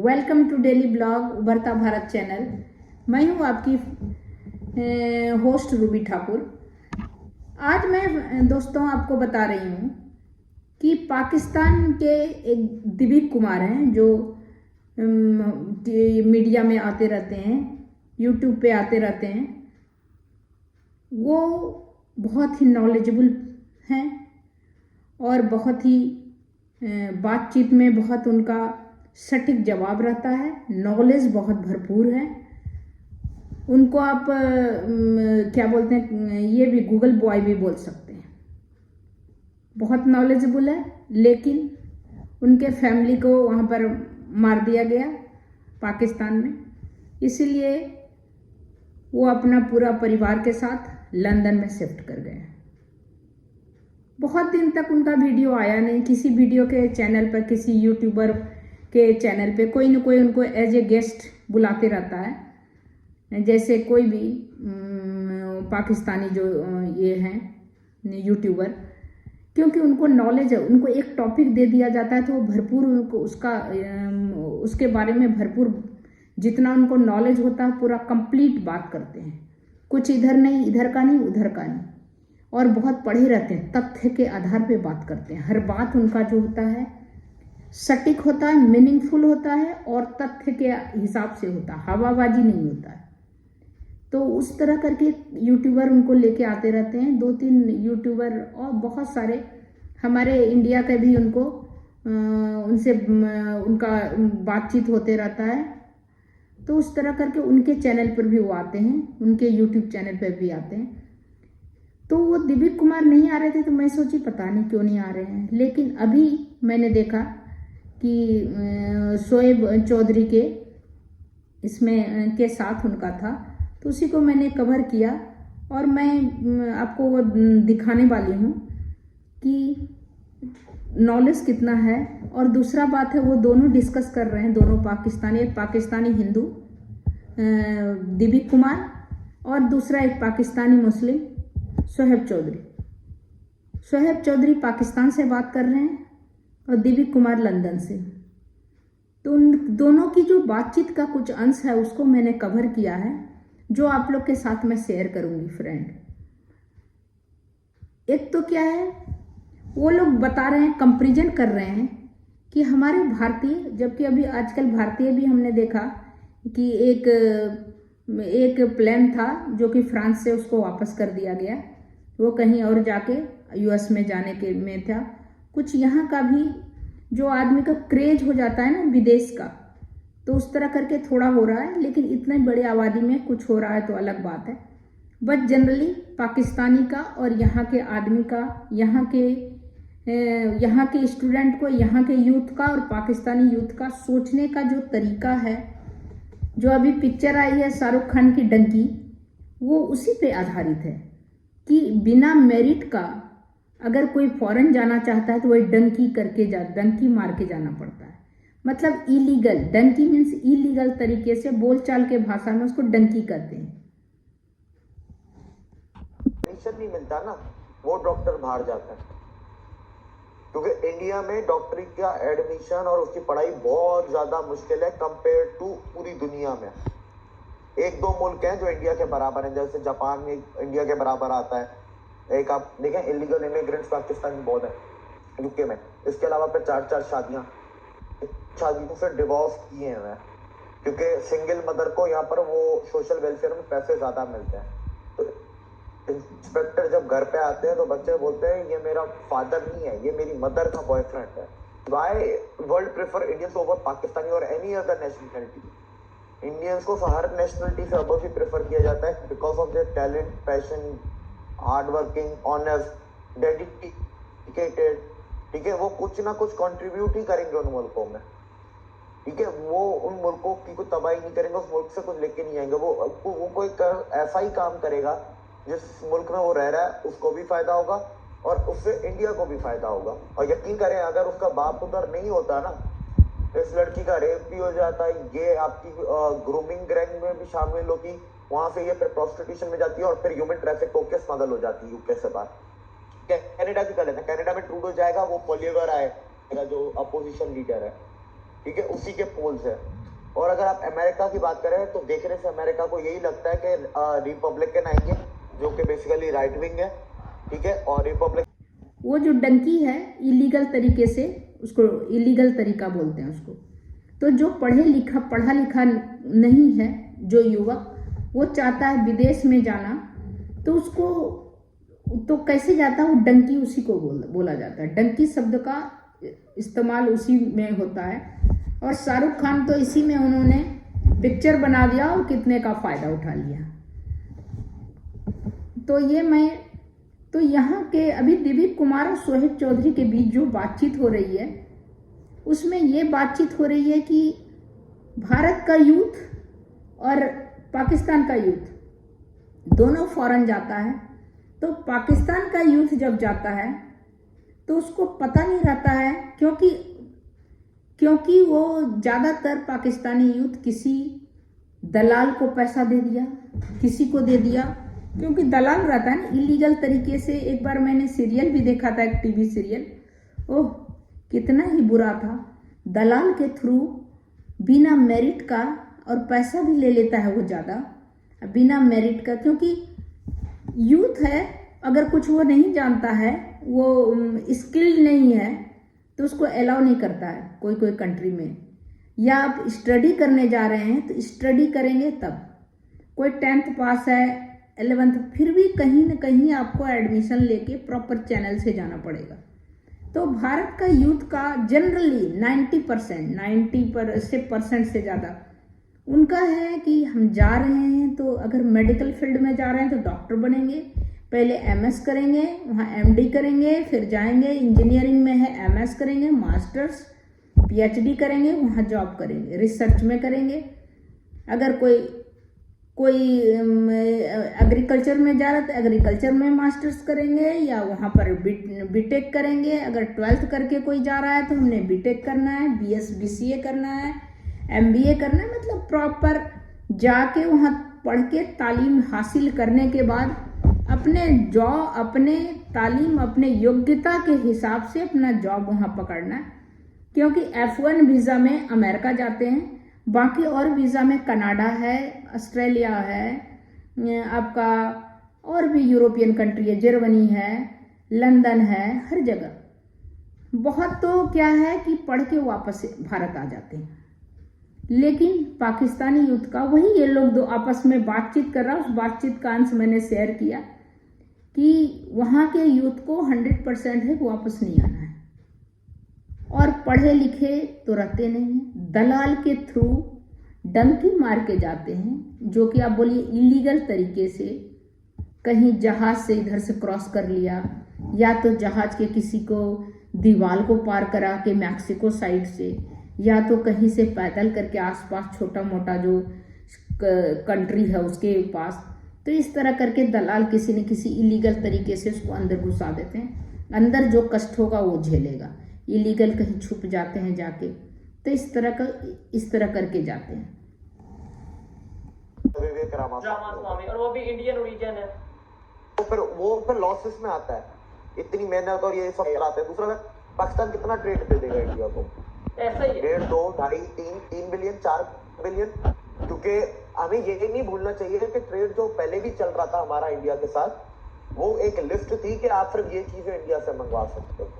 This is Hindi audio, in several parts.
वेलकम टू डेली ब्लॉग उभरता भारत चैनल। मैं हूं आपकी होस्ट रूबी ठाकुर। आज मैं दोस्तों आपको बता रही हूं कि पाकिस्तान के एक दिलीप कुमार हैं जो मीडिया में आते रहते हैं, यूट्यूब पे आते रहते हैं। वो बहुत ही नॉलेजेबल हैं और बहुत ही बातचीत में बहुत उनका सटीक जवाब रहता है, नॉलेज बहुत भरपूर है। उनको आप क्या बोलते हैं, ये भी गूगल बॉय भी बोल सकते हैं। बहुत नॉलेजेबल है, लेकिन उनके फैमिली को वहाँ पर मार दिया गया पाकिस्तान में, इसीलिए वो अपना पूरा परिवार के साथ लंदन में शिफ्ट कर गए। बहुत दिन तक उनका वीडियो आया नहीं, किसी वीडियो के चैनल पर, किसी यूट्यूबर के चैनल पे कोई न कोई उनको एज ए गेस्ट बुलाते रहता है। जैसे कोई भी पाकिस्तानी जो ये हैं यूट्यूबर, क्योंकि उनको नॉलेज है, उनको एक टॉपिक दे दिया जाता है तो वो भरपूर उनको उसके बारे में भरपूर जितना उनको नॉलेज होता है पूरा कंप्लीट बात करते हैं। कुछ इधर नहीं, इधर का नहीं, उधर का नहीं, और बहुत पढ़े रहते हैं, तथ्य के आधार पे बात करते हैं। हर बात उनका जो होता है सटीक होता है, मीनिंगफुल होता है और तथ्य के हिसाब से होता है, हवाबाजी नहीं होता है। तो उस तरह करके यूट्यूबर उनको लेके आते रहते हैं, 2-3 यूट्यूबर और बहुत सारे हमारे इंडिया के भी उनको उनसे उनका बातचीत होते रहता है। तो उस तरह करके उनके चैनल पर भी वो आते हैं, उनके यूट्यूब चैनल पर भी आते हैं। तो वो दिलीप कुमार नहीं आ रहे थे तो मैं सोची पता नहीं क्यों नहीं आ रहे हैं, लेकिन अभी मैंने देखा कि शोएब चौधरी के इसमें के साथ उनका था, तो उसी को मैंने कवर किया और मैं आपको वो दिखाने वाली हूँ कि नॉलेज कितना है। और दूसरा बात है, वो दोनों डिस्कस कर रहे हैं, दोनों पाकिस्तानी, एक पाकिस्तानी हिंदू दिलीप कुमार और दूसरा एक पाकिस्तानी मुस्लिम शोएब चौधरी। शोएब चौधरी पाकिस्तान से बात कर रहे हैं और दिलीप कुमार लंदन से। तो उन दोनों की जो बातचीत का कुछ अंश है उसको मैंने कवर किया है, जो आप लोग के साथ मैं शेयर करूंगी फ्रेंड। एक तो क्या है, वो लोग बता रहे हैं, कंपैरिजन कर रहे हैं कि हमारे भारतीय, जबकि अभी आजकल भारतीय भी हमने देखा कि एक प्लेन था जो कि फ्रांस से उसको वापस कर दिया गया, वो कहीं और जाके यूएस में जाने के में था। कुछ यहाँ का भी जो आदमी का क्रेज हो जाता है ना विदेश का, तो उस तरह करके थोड़ा हो रहा है, लेकिन इतने बड़े आबादी में कुछ हो रहा है तो अलग बात है। बट जनरली पाकिस्तानी का और यहाँ के आदमी का, यहाँ के स्टूडेंट को, यहाँ के यूथ का और पाकिस्तानी यूथ का सोचने का जो तरीका है, जो अभी पिक्चर आई है शाहरुख खान की डंकी, वो उसी पे आधारित है कि बिना मेरिट का अगर कोई फॉरेन जाना चाहता है तो वही डंकी मार के जाना पड़ता है। मतलब इलीगल, डंकी मीन्स इलीगल तरीके से, बोलचाल के भाषा में उसको डंकी कहते हैं। एडमिशन नहीं मिलता ना, वो डॉक्टर बाहर जाता है, क्योंकि इंडिया में डॉक्टरी का एडमिशन और उसकी पढ़ाई बहुत ज्यादा मुश्किल है कंपेयर टू पूरी दुनिया में। 1-2 मुल्क हैं जो इंडिया के बराबर हैं, जैसे जापान में इंडिया के बराबर आता है। एक आप देखें, इलीगल इमिग्रेंट्स पाकिस्तान में बहुत है, यूके में। इसके अलावा फिर 4-4 शादियों से डिवोर्स किए हैं, क्योंकि सिंगल मदर को यहाँ पर वो सोशल वेलफेयर में पैसे ज्यादा मिलते हैं। तो इंस्पेक्टर जब घर पे आते हैं तो बच्चे बोलते हैं ये मेरा फादर नहीं है, ये मेरी मदर का बॉयफ्रेंड है। Why world prefer Indians over Pakistani और एनी अदर नेशनलिटी? इंडियंस को हर नेशनलिटी से अबव ही प्रेफर किया जाता है because of their talent, passion, hard working, honest, dedicated. ठीक है, वो कुछ ना कुछ कंट्रीब्यूट ही करेंगे उन मुल्कों में। ठीक है, वो उन मुल्कों की कोई तबाही नहीं करेंगे, उस मुल्क से कुछ लेके नहीं आएंगे। वो कोई ऐसा ही काम करेगा जिस मुल्क में वो रह रहा है उसको भी फायदा होगा और उससे इंडिया को भी फायदा होगा। और यकीन करें, अगर उसका बाप उधर नहीं होता ना, इस लड़की का रेप भी हो जाता है, ये आपकी ग्रूमिंग गैंग में भी शामिल होगी, वहां से ये फिर प्रोस्टिट्यूशन में जाती है और फिर ह्यूमन ट्रैफिक होकर स्मगल हो जाती है यूके से बाहर। कनाडा की कर लेते हैं, कनाडा में ट्रूडो जाएगा, वो पोलियर आएगा जो अपोजिशन लीडर है, ठीक है, उसी के पोल्स है। और अगर आप अमेरिका की बात करें तो देखने से अमेरिका को यही लगता है कि रिपब्लिकन आएंगे जो कि बेसिकली राइट विंग है, ठीक है, और रिपब्लिक वो जो डंकी है इलीगल तरीके से, उसको इलीगल तरीका बोलते हैं उसको। तो जो पढ़ा लिखा नहीं है जो युवक, वो चाहता है विदेश में जाना, तो उसको तो कैसे जाता है, वो डंकी उसी को बोला जाता है। डंकी शब्द का इस्तेमाल उसी में होता है। और शाहरुख खान तो इसी में उन्होंने पिक्चर बना दिया और कितने का फ़ायदा उठा लिया। तो यहाँ के अभी दिलीप कुमार और सोहेब चौधरी के बीच जो बातचीत हो रही है, उसमें ये बातचीत हो रही है कि भारत का यूथ और पाकिस्तान का यूथ दोनों फॉरेन जाता है। तो पाकिस्तान का यूथ जब जाता है तो उसको पता नहीं रहता है, क्योंकि वो ज़्यादातर पाकिस्तानी यूथ किसी दलाल को पैसा दे दिया, किसी को दे दिया, क्योंकि दलाल रहता है ना इलीगल तरीके से। एक बार मैंने सीरियल भी देखा था, एक टीवी सीरियल, ओह कितना ही बुरा था। दलाल के थ्रू बिना मेरिट का, और पैसा भी ले लेता है वो ज़्यादा बिना मेरिट का, क्योंकि यूथ है, अगर कुछ वो नहीं जानता है, वो स्किल्ड नहीं है, तो उसको अलाउ नहीं करता है कोई कंट्री में। या आप स्टडी करने जा रहे हैं तो स्टडी करेंगे तब, कोई 10th पास है 11th, फिर भी कहीं ना कहीं आपको एडमिशन लेके प्रॉपर चैनल से जाना पड़ेगा। तो भारत का यूथ का जनरली 90% से ज़्यादा उनका है कि हम जा रहे हैं तो अगर मेडिकल फील्ड में जा रहे हैं तो डॉक्टर बनेंगे, पहले एमएस करेंगे, वहाँ एमडी करेंगे, फिर जाएंगे इंजीनियरिंग में है एमएस करेंगे, मास्टर्स पीएचडी करेंगे, वहाँ जॉब करेंगे, रिसर्च में करेंगे। अगर कोई एग्रीकल्चर में जा रहा है तो एग्रीकल्चर में मास्टर्स करेंगे, या वहाँ पर बीटेक करेंगे। अगर 12th करके कोई जा रहा है तो हमने बीटेक करना है, बीसीए करना है, एमबीए करना है, मतलब प्रॉपर जाके वहाँ पढ़ के तालीम हासिल करने के बाद अपने तालीम, अपने योग्यता के हिसाब से अपना जॉब वहाँ पकड़ना है। क्योंकि F1 वीज़ा में अमेरिका जाते हैं, बाकी और वीज़ा में कनाडा है, ऑस्ट्रेलिया है, आपका और भी यूरोपियन कंट्री है, जर्मनी है, लंदन है, हर जगह बहुत तो क्या है कि पढ़ के वापस भारत आ जाते हैं। लेकिन पाकिस्तानी यूथ का वही, ये लोग दो आपस में बातचीत कर रहा है, उस बातचीत का अंश मैंने शेयर किया कि वहाँ के यूथ को 100% है वापस नहीं आना है, और पढ़े लिखे तो रहते नहीं हैं, दलाल के थ्रू डंकी मार के जाते हैं, जो कि आप बोलिए इलीगल तरीके से। कहीं जहाज से इधर से क्रॉस कर लिया, या तो जहाज के किसी को दीवार को पार करा के मैक्सिको साइड से, या तो कहीं से पैदल करके आसपास छोटा मोटा जो कंट्री है उसके पास। तो इस तरह करके दलाल किसी न किसी इलीगल तरीके से उसको अंदर घुसा देते हैं। अंदर जो कष्ट होगा वो झेलेगा, इलीगल कहीं छुप जाते हैं जाके। तो इस तरह करके जाते हैं। विवेक रामास्वामी, और वो भी इंडियन ओरिजिन है, तो वो फिर लॉसेस में आता है, इतनी मेहनत और ये सब कराते हैं। दूसरा, पाकिस्तान कितना ट्रेड दे देगा इंडिया को? ऐसा ही 1.5, 2, 2.5, 3 बिलियन, 4 बिलियन। क्योंकि हमें ये नहीं भूलना चाहिए कि ट्रेड जो पहले भी चल रहा था हमारा इंडिया के साथ, वो एक लिस्ट थी कि आप सिर्फ ये चीजें इंडिया से मंगवा सकते थे,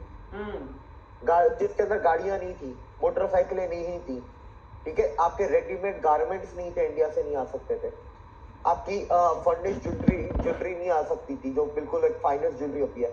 जिसके अंदर गाड़ियां नहीं थी, मोटरसाइकिलें नहीं थी, ठीक है, आपके रेडीमेड गारमेंट्स नहीं थे, इंडिया से नहीं आ सकते थे, आपकी फर्निश ज्वेलरी नहीं आ सकती थी, जो बिल्कुल एक फाइनेस्ट ज्वेलरी होती है।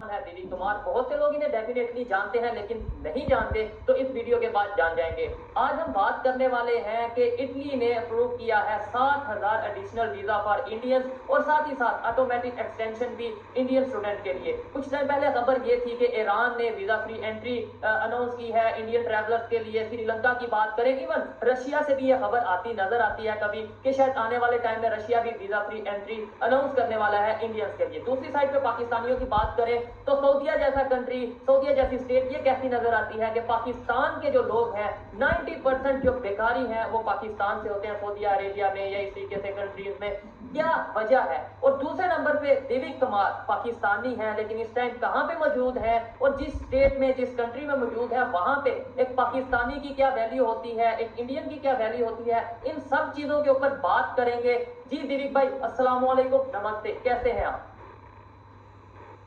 दिलीप कुमार बहुत से लोग इन्हें डेफिनेटली जानते हैं, लेकिन नहीं जानते तो इस वीडियो के बाद जान जाएंगे। आज हम बात करने वाले हैं कि इटली ने अप्रूव किया है 60,000 एडिशनल वीजा फॉर इंडियंस, और साथ ही साथ ऑटोमेटिक एक्सटेंशन भी इंडियन स्टूडेंट के लिए। कुछ टाइम पहले खबर ये थी कि ईरान ने वीजा फ्री एंट्री अनाउंस की है इंडियन ट्रैवलर्स के लिए। श्रीलंका की बात करें, इवन रशिया से भी ये खबर नजर आती है कभी कि शायद आने वाले टाइम में रशिया भी वीजा फ्री एंट्री अनाउंस करने वाला है इंडियंस के लिए। दूसरी साइड पे पाकिस्तानियों की बात करें तो सऊदीया जैसा कंट्री, सऊदीया जैसी स्टेट ये कैसी नजर आती है कि पाकिस्तान के जो लोग हैं 90% जो बेकारी हैं वो पाकिस्तान से होते हैं, सऊदी अरेबिया में या इस तरीके से कंट्रीज में। क्या वजह है? और दूसरे नंबर पे दिलीप कुमार पाकिस्तानी है लेकिन इस टाइम कहां पे मौजूद है, और जिस स्टेट में जिस कंट्री में मौजूद है वहां पे एक पाकिस्तानी की क्या वैल्यू होती है, एक इंडियन की क्या वैल्यू होती है, इन सब चीजों के ऊपर बात करेंगे। जी दिलीप भाई अस्सलाम वालेकुम, नमस्ते, कैसे हैं आप?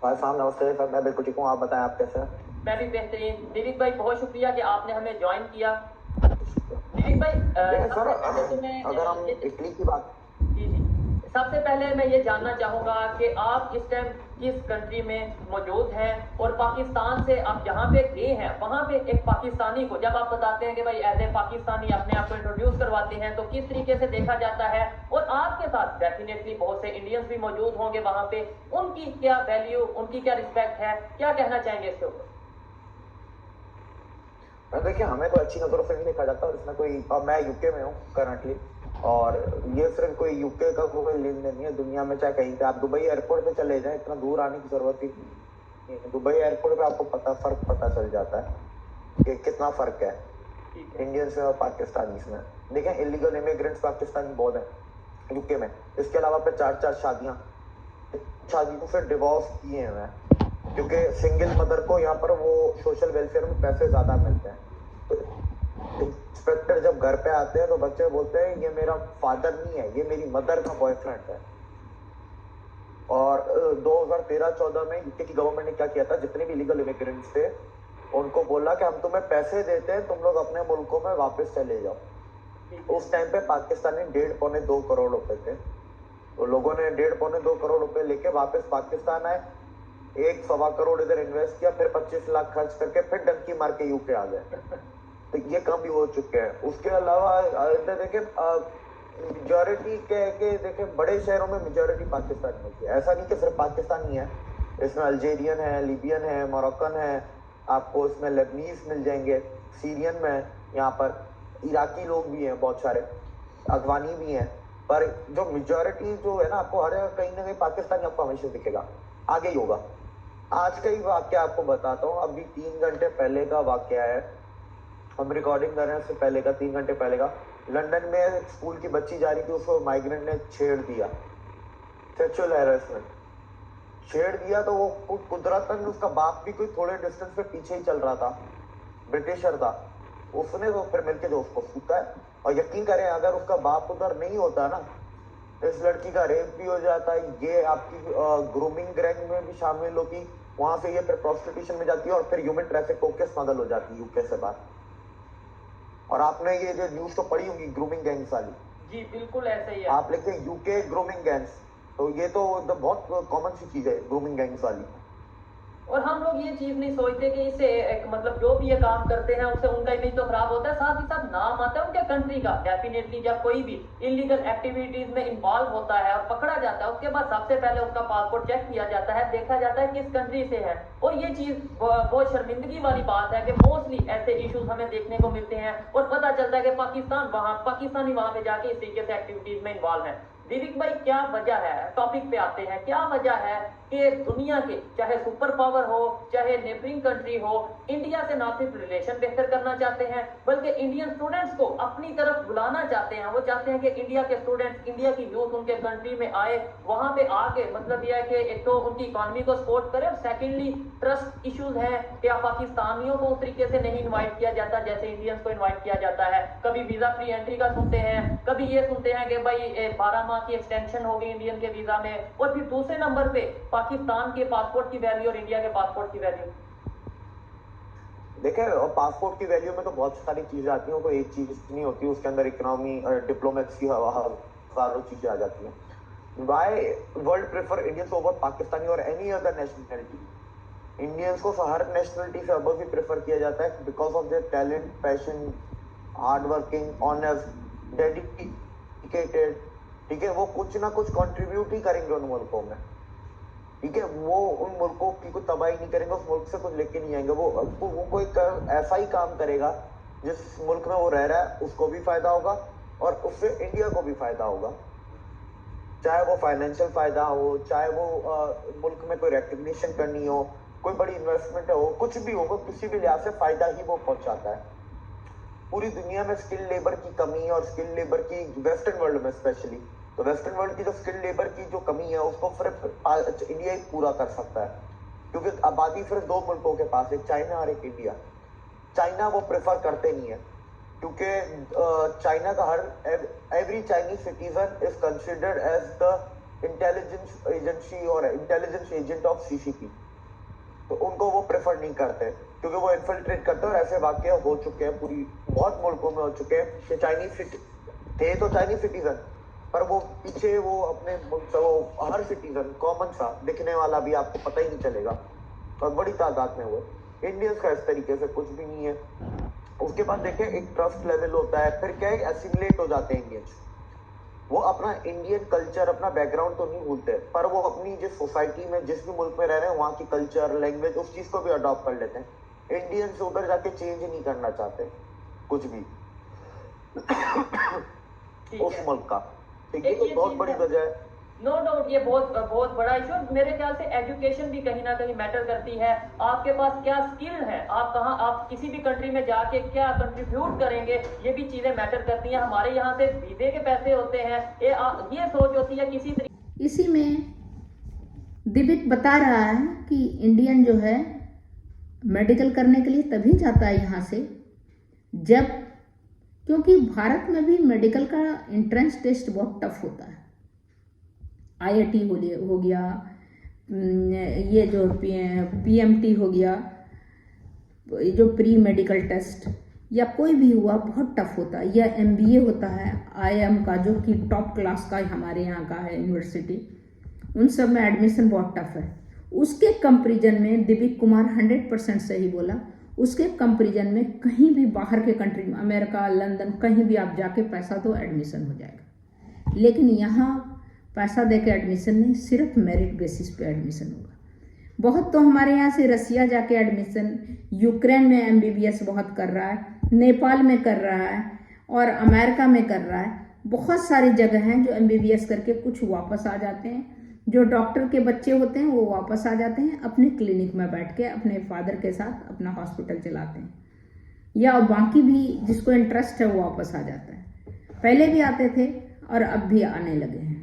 भाई साहब नमस्ते सर, मैं बिल्कुल ठीक हूँ, आप बताएं आप कैसे हैं? मैं भी बेहतरीन। दिलीप भाई बहुत शुक्रिया कि आपने हमें ज्वाइन किया। दिलीप भाई देखिए सर, सबसे पहले तो मैं अगर हम इटली की बात, जी सबसे पहले मैं ये जानना चाहूंगा कि आप इस टाइम किस कंट्री में मौजूद हैं, और पाकिस्तान से आप जहां पे गए हैं वहां पे एक पाकिस्तानी को जब आप बताते हैं कि भाई एज ए पाकिस्तानी अपने आप को इंट्रोड्यूस करवाते हैं तो किस तरीके से देखा जाता है, और आपके साथ डेफिनेटली बहुत से इंडियंस भी मौजूद होंगे वहां पे, उनकी क्या वैल्यू, उनकी क्या रिस्पेक्ट है, क्या कहना चाहेंगे इसके ऊपर? देखिए हमें तो अच्छी नजरों से नहीं देखा जाता, और इसमें कोई, अब मैं यूके में हूँ करंटली, और ये सिर्फ कोई यूके का कोई लेन देन नहीं है, दुनिया में चाहे कहीं पे आप दुबई एयरपोर्ट पे चले जाएं, इतना दूर आने की जरूरत ही नहीं है। दुबई एयरपोर्ट पे आपको फर्क पता चल जाता है कि कितना फर्क है इंडियंस में और पाकिस्तानी में। देखें इलीगल इमिग्रेंट्स पाकिस्तानी बहुत है यूके में, इसके अलावा पे 4 शादी को फिर डिवोर्स किए हैं, क्योंकि सिंगल मदर को यहाँ पर वो सोशल वेलफेयर में पैसे ज्यादा मिलते हैं। तो इंस्पेक्टर जब घर पे आते हैं तो बच्चे बोलते हैं ये मेरा फादर नहीं है, ये मेरी मदर का बॉयफ्रेंड है। और 2013-14 में यूके की गवर्नमेंट ने क्या किया था, जितने भी लीगल इमिग्रेंट्स थे उनको बोला कि हम तुम्हें पैसे देते हैं, तुम लोग अपने मुल्कों में वापस चले जाओ। उस टाइम पे पाकिस्तानी 1.5-2 करोड़ रुपए थे, तो लोगों ने 1.5-2 करोड़ रुपए लेके वापस पाकिस्तान आए, 1-1.25 करोड़ इधर इन्वेस्ट किया, फिर 25 लाख खर्च करके फिर डंकी मार के यूके आ गए। तो ये कम भी हो चुके हैं। उसके अलावा देखे मेजोरिटी के देखे बड़े शहरों में मेजोरिटी पाकिस्तानी होती है, ऐसा नहीं कि सिर्फ पाकिस्तानी है, इसमें अल्जेरियन है, लीबियन है, मोरक्कन है, आपको इसमें लेबनीज मिल जाएंगे, सीरियन में, यहाँ पर इराकी लोग भी हैं बहुत सारे, अफगानी भी हैं, पर जो मेजोरिटी जो है ना, आपको हर जगह कहीं ना कहीं पाकिस्तानी आपको हमेशा दिखेगा, आगे ही होगा। आज का ही वाक्य आपको बताता हूँ, अभी 3 घंटे पहले का वाक्य है, हम रिकॉर्डिंग कर रहे हैं, उससे पहले का 3 घंटे पहले का। लंदन में एक स्कूल की बच्ची जा रही थी, उसको माइग्रेंट ने छेड़ दिया, सेक्सुअल हैरेसमेंट, छेड़ दिया, तो वो कुदरतन उसका बाप भी कोई थोड़े डिस्टेंस पे पीछे ही चल रहा था, ब्रिटिशर था, उसने तो फिर मिलके जो उसको सूता है। और यकीन करें अगर उसका बाप उधर नहीं होता ना, इस लड़की का रेप भी हो जाता है, ये आपकी ग्रूमिंग गैंग में भी शामिल होती, वहां से ये फिर प्रोस्टिट्यूशन में जाती है और फिर ह्यूमन ट्रैफिक होकर स्मगल हो जाती है यूके से बाहर। और आपने ये जो न्यूज तो पढ़ी होगी ग्रूमिंग गैंग्स वाली? जी बिल्कुल ऐसे ही है। आप लिखते हैं यूके ग्रूमिंग गैंग्स, तो ये तो बहुत कॉमन सी चीज है ग्रूमिंग गैंग्स वाली। और हम लोग ये चीज नहीं सोचते कि इससे एक मतलब जो भी ये काम करते हैं उससे उनका इमेज तो खराब होता है, साथ ही साथ नाम आता है उनके कंट्री का। डेफिनेटली जब कोई भी इलीगल एक्टिविटीज में इन्वॉल्व होता है और पकड़ा जाता है, उसके बाद सबसे पहले उसका पासपोर्ट चेक किया जाता है, देखा जाता है किस कंट्री से है। और ये चीज बहुत शर्मिंदगी वाली बात है कि मोस्टली ऐसे इश्यूज हमें देखने को मिलते हैं और पता चलता है कि पाकिस्तानी वहां पे जाके इस तरीके से एक्टिविटीज में इन्वॉल्व है। दिलीप भाई क्या वजह है, टॉपिक पे आते हैं, क्या वजह है कि दुनिया के चाहे सुपर पावर हो चाहे नेबरिंग कंट्री हो, इंडिया से ना सिर्फ रिलेशन बेहतर करना चाहते हैं बल्कि इंडियन स्टूडेंट्स को अपनी तरफ बुलाना चाहते हैं। वो चाहते हैं कि इंडिया के स्टूडेंट्स, इंडिया की यूथ उनके कंट्री में आए, वहां पे आके मतलब यह है कि एक तो उनकी इकोनॉमी को सपोर्ट करे और सेकेंडली ट्रस्ट इश्यूज है कि पाकिस्तानियों को उस तरीके से नहीं इन्वाइट किया जाता जैसे इंडियंस को इन्वाइट किया जाता है। कभी वीजा फ्री एंट्री का सुनते हैं, कभी ये सुनते हैं कि भाई 12 माह की एक्सटेंशन होगी इंडियन के वीजा में, और फिर दूसरे नंबर पे पाकिस्तान के पासपोर्ट की वैल्यू और इंडिया के पासपोर्ट की वैल्यू। देखिए पासपोर्ट की वैल्यू में तो बहुत सारी चीजें आती हैं, कोई एक चीज नहीं होती, उसके अंदर इकोनॉमी, डिप्लोमेसी, हजारों चीजें आ जाती हैं। Why world prefer Indians over Pakistani और एनी अदर नेशनलिटी? इंडियंस को हर नेशनलिटी से अबव भी प्रेफर किया जाता है because of their talent, passion, hard working, honest, dedicated. ठीक है, वो कुछ ना कुछ कंट्रीब्यूट ही करेंगे उन मुल्कों में। ठीक है, वो उन मुल्कों की कोई तबाही नहीं करेंगे, उस मुल्क से कुछ लेके नहीं आएंगे, वो कोई ऐसा ही काम करेगा जिस मुल्क में वो रह रहा है उसको भी फायदा होगा और उससे इंडिया को भी फायदा होगा। चाहे वो फाइनेंशियल फायदा हो, चाहे वो मुल्क में कोई रिकग्निशन करनी हो, कोई बड़ी इन्वेस्टमेंट हो, कुछ भी हो, वो किसी भी लिहाज से फायदा ही वो पहुंचाता है। पूरी दुनिया में स्किल लेबर की कमी और स्किल लेबर की वेस्टर्न वर्ल्ड में स्पेशली, तो वेस्टर्न वर्ल्ड की जो स्किल लेबर की जो कमी है उसको सिर्फ इंडिया ही पूरा कर सकता है, क्योंकि आबादी सिर्फ दो मुल्कों के पास, एक चाइना और एक इंडिया। चाइना वो प्रेफर करते नहीं है, क्योंकि चाइना का हर every Chinese citizen is considered as the intelligence agency और इंटेलिजेंस एजेंट ऑफ सीसीपी, तो उनको वो प्रेफर नहीं करते, क्योंकि वो इन्फिल्ट्रेट करते हैं। और ऐसे वाकये हो चुके हैं, पूरी बहुत मुल्कों में हो चुके हैं कि चाइनीज थे तो चाइनीज सिटीजन, पर वो पीछे वो अपने वो हर सिटीजन कॉमन सा दिखने वाला भी आपको पता ही नहीं चलेगा, और बड़ी तादाद में वो इंडियंस का इस तरीके से कुछ भी नहीं है। उसके बाद देखें, एक ट्रस्ट लेवल होता है, फिर क्या है, एसिमुलेट हो जाते हैं इंडियंस। वो अपना इंडियन कल्चर, अपना बैकग्राउंड तो नहीं भूलते, पर वो अपनी जिस सोसाइटी में, जिस भी मुल्क में रह रहे हैं, वहाँ की कल्चर, लैंग्वेज, उस चीज को भी अडॉप्ट कर लेते हैं। इंडियंस उधर जाके चेंज नहीं करना चाहते कुछ भी उस मुल्क का। ठीक है, तो बहुत बड़ी वजह है। नो डाउट ये बहुत बहुत बड़ा इशू। मेरे ख्याल से एजुकेशन भी कहीं ना कहीं मैटर करती है। आपके पास क्या स्किल है, आप कहाँ, आप किसी भी कंट्री में जाके क्या कंट्रीब्यूट करेंगे, ये भी चीजें मैटर करती हैं। हमारे यहाँ से वीजे के पैसे होते हैं, ये सोच होती है किसी तरीके। इसी में दिव्यक बता रहा है कि इंडियन जो है मेडिकल करने के लिए तभी जाता है यहाँ से जब, क्योंकि भारत में भी मेडिकल का एंट्रेंस टेस्ट बहुत टफ होता है। आईआईटी हो गया, ये जो पीएमटी हो गया, जो प्री मेडिकल टेस्ट या कोई भी हुआ, बहुत टफ होता है। या एमबीए होता है आईएम का, जो कि टॉप क्लास का हमारे यहाँ का है यूनिवर्सिटी, उन सब में एडमिशन बहुत टफ है। उसके कंपैरिजन में दिव्यक कुमार 100% सही बोला, उसके कंपैरिजन में कहीं भी बाहर के कंट्री में, अमेरिका, लंदन, कहीं भी आप जाके पैसा तो एडमिशन हो जाएगा। लेकिन यहाँ पैसा देके एडमिशन नहीं, सिर्फ मेरिट बेसिस पे एडमिशन होगा। बहुत तो हमारे यहाँ से रसिया जाके एडमिशन, यूक्रेन में एमबीबीएस बहुत कर रहा है, नेपाल में कर रहा है और अमेरिका में कर रहा है। बहुत सारी जगह हैं जो एमबीबीएस करके कुछ वापस आ जाते हैं। जो डॉक्टर के बच्चे होते हैं वो वापस आ जाते हैं, अपने क्लिनिक में बैठ के अपने फादर के साथ अपना हॉस्पिटल चलाते हैं, या बाकी भी जिसको इंटरेस्ट है वो वापस आ जाता है। पहले भी आते थे और अब भी आने लगे हैं।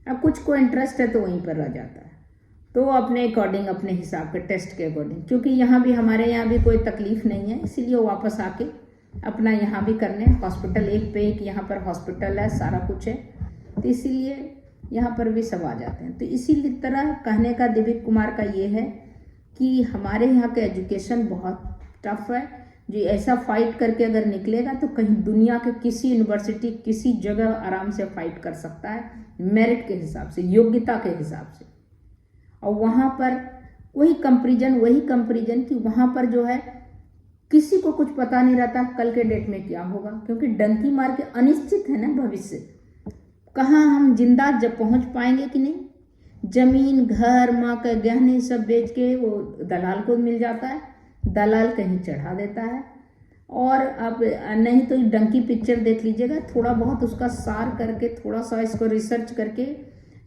अब कुछ को इंटरेस्ट है तो वहीं पर रह जाता है, तो अपने अकॉर्डिंग, अपने हिसाब के टेस्ट के अकॉर्डिंग, क्योंकि यहाँ भी हमारे यहाँ भी कोई तकलीफ नहीं है, इसीलिए वो वापस आके अपना यहाँ भी करने, हॉस्पिटल एक पे एक यहाँ पर हॉस्पिटल है, सारा कुछ है, तो इसीलिए यहाँ पर भी सब आ जाते हैं। तो इसी तरह कहने का दिव्यक कुमार का ये है कि हमारे यहाँ का एजुकेशन बहुत टफ है। जो ऐसा फाइट करके अगर निकलेगा तो कहीं दुनिया के किसी यूनिवर्सिटी, किसी जगह आराम से फाइट कर सकता है, मेरिट के हिसाब से, योग्यता के हिसाब से। और वहाँ पर वही कंपैरिजन कि वहाँ पर जो है किसी को कुछ पता नहीं रहता कल के डेट में क्या होगा, क्योंकि डंकी मार के अनिश्चित है ना भविष्य, कहाँ हम जिंदा जब पहुँच पाएंगे कि नहीं। जमीन, घर, माँ के गहने सब बेच के वो दलाल को मिल जाता है, दलाल कहीं चढ़ा देता है। और अब नहीं तो डंकी पिक्चर देख लीजिएगा, थोड़ा बहुत उसका सार करके, थोड़ा सा इसको रिसर्च करके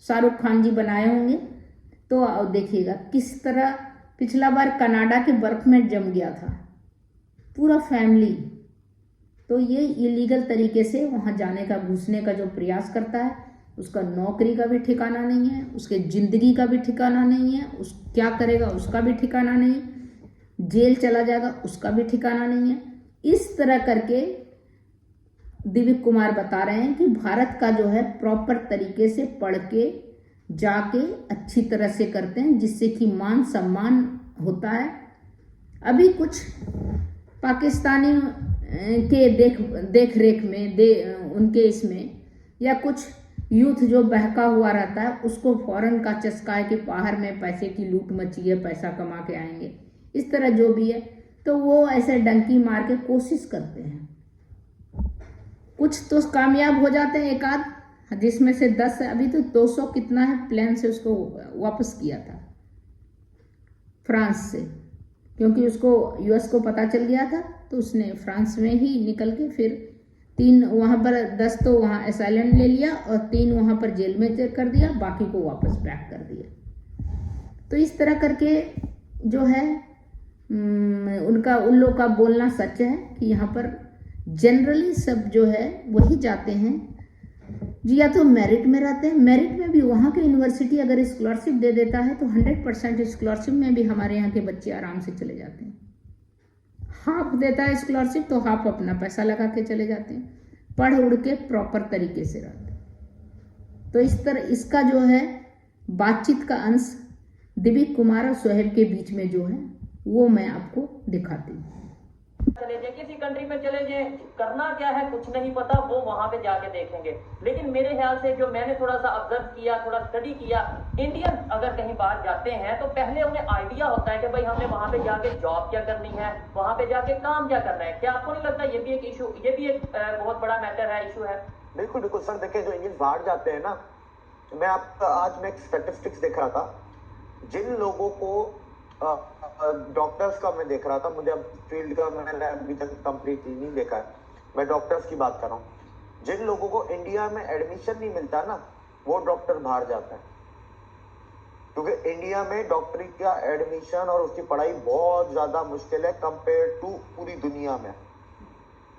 शाहरुख खान जी बनाए होंगे, तो देखिएगा किस तरह पिछला बार कनाडा के बर्फ में जम गया था पूरा फैमिली। तो ये इलीगल तरीके से वहाँ जाने का, घुसने का जो प्रयास करता है, उसका नौकरी का भी ठिकाना नहीं है, उसके ज़िंदगी का भी ठिकाना नहीं है, उस क्या करेगा उसका भी ठिकाना नहीं है, जेल चला जाएगा उसका भी ठिकाना नहीं है। इस तरह करके दिव्यक कुमार बता रहे हैं कि भारत का जो है प्रॉपर तरीके से पढ़ के जाके अच्छी तरह से करते हैं, जिससे कि मान सम्मान होता है। अभी कुछ पाकिस्तानी के देख रेख में उनके इसमें, या कुछ यूथ जो बहका हुआ रहता है उसको फौरन का चस्का है कि बाहर में पैसे की लूट मची है, पैसा कमा के आएंगे, इस तरह जो भी है, तो वो ऐसे डंकी मार के कोशिश करते हैं। कुछ तो कामयाब हो जाते हैं, एक आध, जिसमें से 10, अभी तो 200 कितना है प्लेन से उसको वापस किया था फ्रांस से, क्योंकि उसको यूएस को पता चल गया था, तो उसने फ्रांस में ही निकल के फिर 3 वहाँ पर 10 तो वहाँ असाइलम ले लिया और 3 वहाँ पर जेल में चेक कर दिया, बाकी को वापस बैक कर दिया। तो इस तरह करके जो है उन लोग का बोलना सच है कि यहाँ पर जनरली सब जो है वही जाते हैं जी, या तो मेरिट में रहते हैं। मेरिट में भी वहाँ के यूनिवर्सिटी अगर स्कॉलरशिप दे देता है तो 100% स्कॉलरशिप में भी हमारे यहाँ के बच्चे आराम से चले जाते हैं। हाफ देता है स्कॉलरशिप तो हाफ अपना पैसा लगा के चले जाते हैं, पढ़ उड़ के प्रॉपर तरीके से रहते हैं। तो इस तरह इसका जो है बातचीत का अंश दिलीप कुमार और सोहेब के बीच में जो है वो मैं आपको दिखाती हूँ। चले जाए किसी कंट्री में चले जाए, करना क्या है कुछ नहीं पता, वो वहां पे जाके देखेंगे। लेकिन मेरे ख्याल से जो मैंने थोड़ा सा ऑब्जर्व किया, थोड़ा स्टडी किया, इंडियन अगर कहीं बाहर जाते हैं तो पहले उन्हें आइडिया होता है कि भाई हमने वहां पे जाके जॉब क्या करनी है, वहां पे जाके काम क्या करना है। क्या आपको नहीं लगता ये भी एक इशू, ये भी एक बहुत बड़ा मैटर है, इशू है? बिल्कुल बिल्कुल सर, देखिए जो इंडियन बाहर जाते हैं ना, मैं आपका आज मैं एक स्टैटिस्टिक्स देख रहा था, जिन लोगों को डॉक्टर्स का मैं देख रहा था, मुझे अब फील्ड का मैंने अभी तक कंप्लीटली नहीं देखा है, मैं डॉक्टर्स की बात कर रहा हूँ। जिन लोगों को इंडिया में एडमिशन नहीं मिलता ना, वो डॉक्टर बाहर जाता है, क्योंकि इंडिया में डॉक्टरी का एडमिशन और उसकी पढ़ाई बहुत ज्यादा मुश्किल है कंपेयर टू पूरी दुनिया में।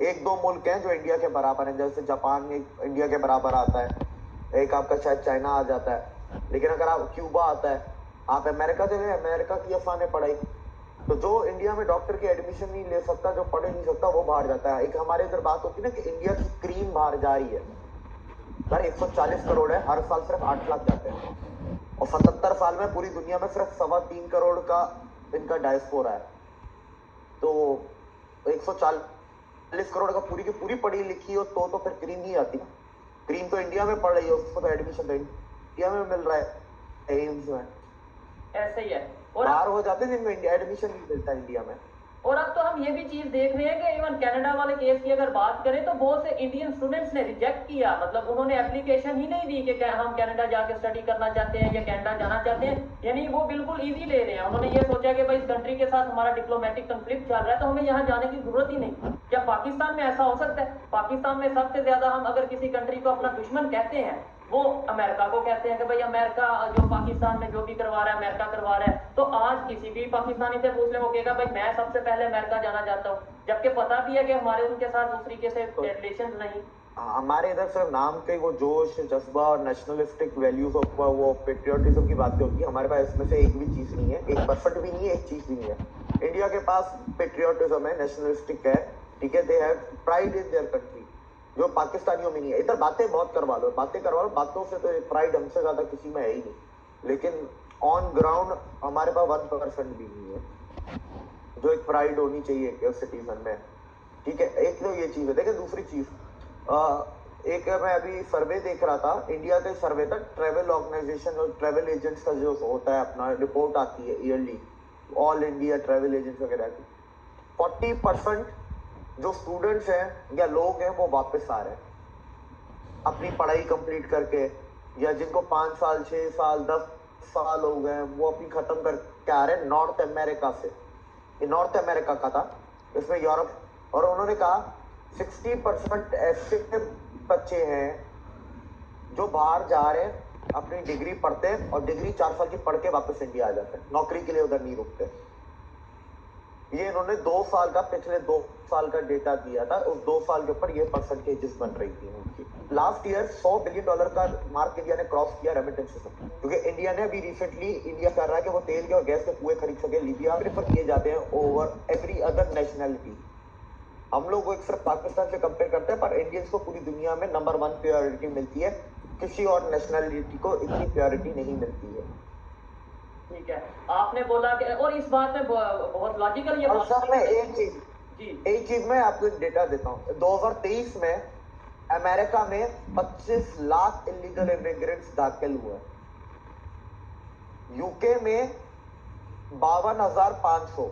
1-2 मुल्क हैं जो इंडिया के बराबर हैं, जैसे जापान इंडिया के बराबर आता है, एक आपका शायद चाइना आ जाता है, लेकिन अगर आप क्यूबा आता है, आप अमेरिका चले, अमेरिका की आसान है पढ़ाई। तो जो इंडिया में डॉक्टर की एडमिशन नहीं ले सकता, जो पढ़ नहीं सकता, वो बाहर जाता है। एक हमारे इधर बात होती है ना कि इंडिया की क्रीम बाहर जा रही है, सर 140 करोड़ है, हर साल सिर्फ 8 लाख जाते हैं, और 77 साल में पूरी दुनिया में सिर्फ 3.25 करोड़ का इनका डायस्पोरा है। तो 140 करोड़ का पूरी की पूरी पढ़ी लिखी हो तो फिर क्रीम नहीं आती। क्रीम तो इंडिया में पढ़ रही है, उसको तो एडमिशन तो इंडिया में मिल रहा है, एम्स में। ऐसे ही है। और बाहर हो जाते हैं जिनमें एडमिशन नहीं मिलता इंडिया में। और अब तो हम ये भी चीज देख रहे हैं कि इवन कनाडा वाले केस की अगर बात करें तो बहुत से इंडियन स्टूडेंट्स ने रिजेक्ट किया, मतलब उन्होंने एप्लीकेशन ही नहीं दी कि हम कनाडा जाके स्टडी करना चाहते हैं या कनाडा जाना चाहते हैं, यानी वो बिल्कुल इजी ले रहे हैं। उन्होंने ये सोचा कि भाई इस कंट्री के साथ हमारा डिप्लोमेटिक कंफ्लिक्ट चल रहा है तो हमें यहाँ जाने की जरूरत ही नहीं। क्या पाकिस्तान में ऐसा हो सकता है? पाकिस्तान में सबसे ज्यादा हम अगर किसी कंट्री को अपना दुश्मन कहते हैं वो अमेरिका को कहते हैं कि भाई अमेरिका जो पाकिस्तान में जो भी करवा रहा है अमेरिका करवा रहा है। तो आज किसी भी पाकिस्तानी से पूछ ले, वो कहेगा भाई मैं सबसे पहले अमेरिका जाना चाहता हूँ, जबकि पता भी है कि हमारे उनके साथ उस तरीके से रिलेशन नहीं। हमारे इधर सिर्फ नाम के वो जोश, जज्बा और नेशनलिस्टिक वैल्यूज और वो पेट्रियोटिज्म की बातें होती है। हमारे पास इसमें से एक भी चीज नहीं है, 1% भी नहीं है, एक चीज भी नहीं है। इंडिया के पास पेट्रियोटिज्म है, नेशनलिस्टिक है, ठीक है, they have pride in their country, जो पाकिस्तानियों में नहीं है। इधर बातें बहुत करवा लो, बातों से तो प्राइड हमसे ज्यादा किसी में है ही नहीं, लेकिन ऑन ग्राउंड हमारे पास 1% भी नहीं है, जो एक प्राइड होनी चाहिए सिटीजन में, ठीक है। एक तो ये चीज है। देखिए दूसरी चीज, एक मैं अभी सर्वे देख रहा था, इंडिया का सर्वे था, ट्रेवल ऑर्गेनाइजेशन और ट्रेवल एजेंट्स का जो होता है, अपना रिपोर्ट आती है yearly, all India travel agents वगैरह की, 40% जो स्टूडेंट्स हैं या लोग हैं वो वापस आ रहे हैं अपनी पढ़ाई कंप्लीट करके, या जिनको 5 साल 6 साल 10 साल हो गए वो अपनी खत्म करके आ रहे हैं नॉर्थ अमेरिका से। ये नॉर्थ अमेरिका का था, इसमें यूरोप, और उन्होंने कहा 60% ऐसे बच्चे हैं जो बाहर जा रहे हैं, अपनी डिग्री पढ़ते हैं और डिग्री 4 साल की पढ़ के वापस इंडिया आ जाते हैं, नौकरी के लिए उधर नहीं रुकते। ये इन्होंने 2 साल का, पिछले 2 साल का डेटा दिया था, उस 2 साल के ऊपर ये परसेंटेजेस बन रही थी उनकी। लास्ट ईयर $100 बिलियन का मार्क इंडिया ने क्रॉस किया रेमिटेंसेस में, क्योंकि इंडिया ने अभी रिसेंटली इंडिया कर रहा है कि वो तेल के और गैस के कुएं खरीद सके। लीबिया प्रेफर किए जाते हैं ओवर एवरी अदर नेशनैलिटी। हम लोग एक सिर्फ पाकिस्तान से कंपेयर करते हैं, पर इंडियंस को पूरी दुनिया में नंबर 1 प्रायोरिटी मिलती है, किसी और नेशनैलिटी को इतनी प्रायोरिटी नहीं मिलती है। ठीक है, आपने बोला कि, और इस बात में बहुत लॉजिकल ये और सर मैं एक चीज मैं आपको डेटा देता हूँ। 2023 में अमेरिका में 25 लाख इलीगल इमिग्रेंट्स दाखिल हुए, यूके में 52,500,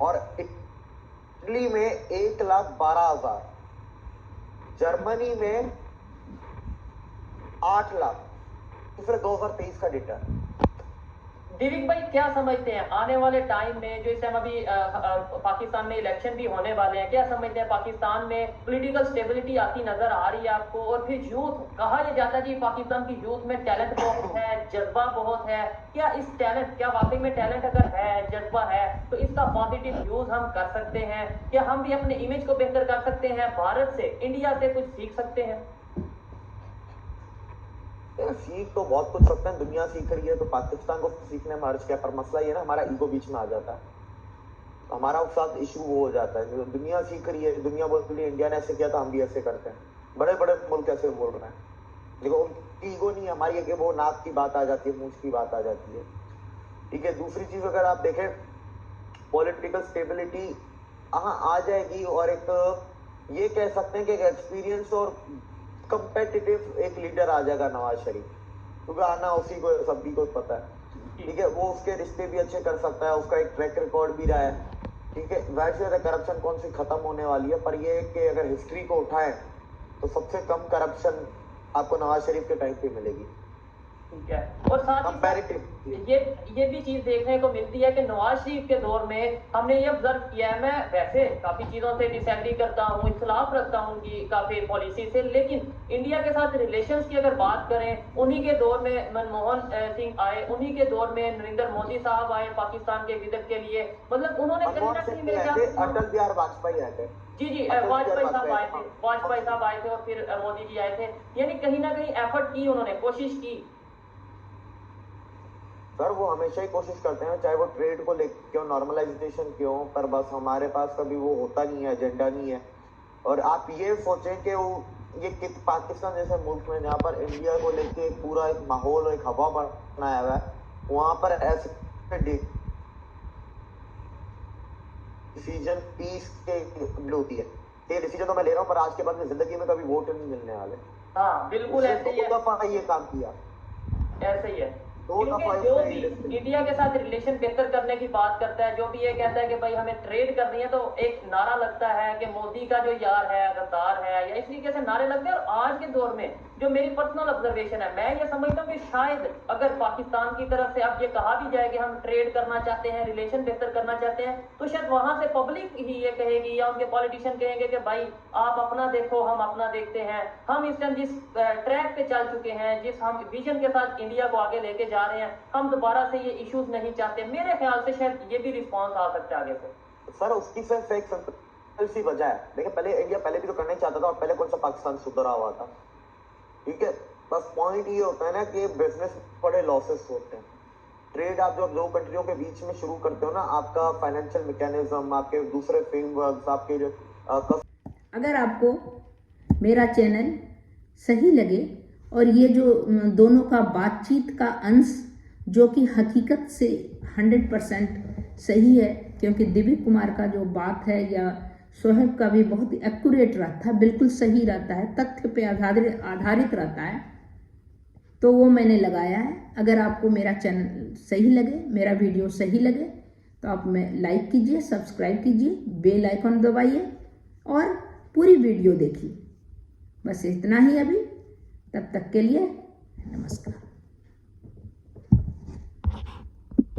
और इटली में 1,12,000, जर्मनी में 8 लाख। सिर्फ 2023 का डेटा। दिलीप भाई क्या समझते हैं आने वाले टाइम में, जो इस टाइम अभी पाकिस्तान में इलेक्शन भी होने वाले हैं, क्या समझते हैं पाकिस्तान में पॉलिटिकल स्टेबिलिटी आती नजर आ रही है आपको? और फिर यूथ, कहा यह जाता है कि पाकिस्तान की यूथ में टैलेंट बहुत है, जज्बा बहुत है, क्या इस टैलेंट, क्या वाकई में टैलेंट अगर है, जज्बा है, तो इसका पॉजिटिव यूज हम कर सकते हैं? क्या हम भी अपने इमेज को बेहतर कर सकते हैं? भारत से, इंडिया से कुछ सीख सकते हैं? सीख तो बहुत कुछ सकते हैं, दुनिया सीख रही है तो पाकिस्तान को सीखने में हर्ज क्या, पर मसला ये ना हमारा ईगो बीच में आ जाता है, तो हमारा उस साथ इशू वो हो जाता है। जो दुनिया सीख रही है, दुनिया बोल रही है इंडिया ने ऐसे किया तो हम भी ऐसे करते हैं, बड़े बड़े मुल्क ऐसे बोल रहे हैं। देखो उनकी ईगो नहीं, हमारी है कि वो नाक की बात आ जाती है, मूछ की बात आ जाती है, ठीक है। दूसरी चीज अगर आप देखें, पॉलिटिकल स्टेबिलिटी हाँ आ जाएगी, और एक ये कह सकते हैं कि एक एक्सपीरियंस और कंपेटिटिव एक लीडर आ जाएगा नवाज शरीफ, क्योंकि आना उसी को सभी को पता है, ठीक है। वो उसके रिश्ते भी अच्छे कर सकता है, उसका एक ट्रैक रिकॉर्ड भी रहा है, ठीक है। वैसे करप्शन कौन सी खत्म होने वाली है, पर ये कि अगर हिस्ट्री को उठाएं तो सबसे कम करप्शन आपको नवाज शरीफ के टाइम पे मिलेगी, ठीक है। और साथ ही कंपैरेटिव ये भी चीज देखने को मिलती है कि नवाज शरीफ के दौर में हमने ये ऑब्जर्व किया है, मैं वैसे काफी चीजों से डिसएग्री करता हूँ, इख्तिलाफ रखता हूँ उनकी काफी पॉलिसी से, लेकिन इंडिया के साथ रिलेशंस की अगर बात करें, उन्हीं के दौर में मनमोहन सिंह आए, उन्हीं के दौर में नरेंद्र मोदी साहब आए पाकिस्तान के विजिट के लिए, मतलब उन्होंने कहीं ना कहीं मेरे ख्याल से अटल बिहारी वाजपेयी आए थे, जी वाजपेयी साहब आए थे और फिर मोदी जी आए थे, यानी कहीं ना कहीं एफर्ट की, उन्होंने कोशिश की। सर वो हमेशा ही कोशिश करते हैं, चाहे वो ट्रेड को लेकर क्यों, नॉर्मलाइजेशन क्यों, पर बस हमारे पास कभी वो होता नहीं है, एजेंडा नहीं है। और आप ये सोचें कि वो ये पाकिस्तान जैसे मुल्क में जहाँ पर इंडिया को लेके पूरा एक माहौल और एक हवा बनाया हुआ है, वहां पर ऐसे डिसीजन पीस के होती है, ये डिसीजन तो मैं ले रहा हूँ, पर आज के बाद में जिंदगी में कभी वोट नहीं मिलने वाले। हाँ बिल्कुल ऐसे ही है, 2 दफा ये काम किया, ऐसे ही है। 2 दफा क्योंकि जो भी इंडिया के साथ रिलेशन बेहतर करने की बात करता है, जो भी ये कहता है कि भाई हमें ट्रेड करनी है, तो एक नारा लगता है कि मोदी का जो यार है, गद्दार है, या इस तरीके से नारे लगते हैं। और आज के दौर में जो मेरी पर्सनल ऑब्जर्वेशन है, मैं ये समझता हूँ कि शायद अगर पाकिस्तान की तरफ से अब ये कहा भी जाए कि हम ट्रेड करना चाहते हैं, रिलेशन बेहतर करना चाहते हैं, तो शायद वहां से पब्लिक ही ये कहेगी या उनके पॉलिटिशियन कहेंगे कि भाई आप अपना देखो, हम अपना देखते हैं। हम इस टाइम जिस ट्रैक पे चल चुके हैं, जिस हम विजन के साथ इंडिया को आगे लेके जा रहे हैं, हम दोबारा से ये इश्यूज नहीं चाहते। मेरे ख्याल से शायद ये भी रिस्पॉन्स आ सकता है आगे से। सर उसकी सिर्फ एक सिंपल सी वजह है, देखिए पहले इंडिया पहले भी तो करना ही चाहता था, और पहले कौन सा पाकिस्तान सुधरा हुआ था, ठीक है। बस पॉइंट ये होता है ना कि बिजनेस बड़े लॉसेस होते हैं। ट्रेड आप जब 2 कंट्रियों के बीच में शुरू करते हो ना, आपका फाइनेंशियल मैकेनिज्म, आपके दूसरे फ्रेमवर्क्स, आपके जो अगर आपको मेरा चैनल सही लगे और ये जो दोनों का बातचीत का अंश जो कि हकीकत से 100% सही है, क्योंकि दिलीप कुमार का जो बात है या सोहेब का भी बहुत एक्यूरेट रहता है, बिल्कुल सही रहता है, तथ्य पे आधारित रहता है, तो वो मैंने लगाया है। अगर आपको मेरा चैनल सही लगे, मेरा वीडियो सही लगे, तो आप लाइक कीजिए, सब्सक्राइब कीजिए, बेल आइकन दबाइए और पूरी वीडियो देखिए। बस इतना ही अभी, तब तक के लिए नमस्कार।